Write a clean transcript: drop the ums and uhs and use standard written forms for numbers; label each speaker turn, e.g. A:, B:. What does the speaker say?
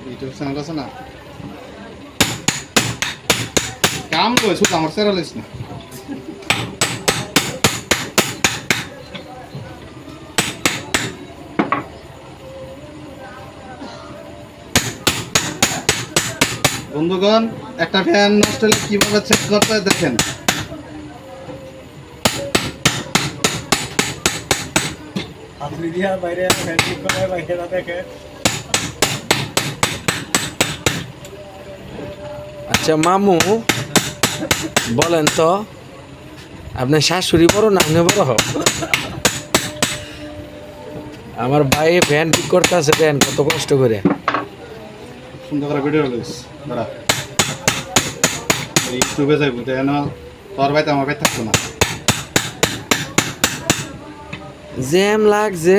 A: YouTube channel আছে না কাম কই শুধু আমার চ্যানেল আছে না বন্ধুগণ একটা ফ্যান নষ্ট হলে কিভাবে চেক করতে হয় দেখেন
B: আপনি দিয়া বাইরে ফ্যান ঠিক করে বাইরে দেখে
C: আচ্ছা মামু বলেন তো আপনার শাশুড়ি বড় না আপনি বড় আমার ভাই ফ্যান ঠিক করতে আছে ফ্যান কত কষ্ট করে
A: সুন্দর করে ভিডিও লইস দাঁড়া ইউটিউবে যাইব যেন তোর ভাই তো আমার ভাই থাকতো না
C: জ্যাম লাগছে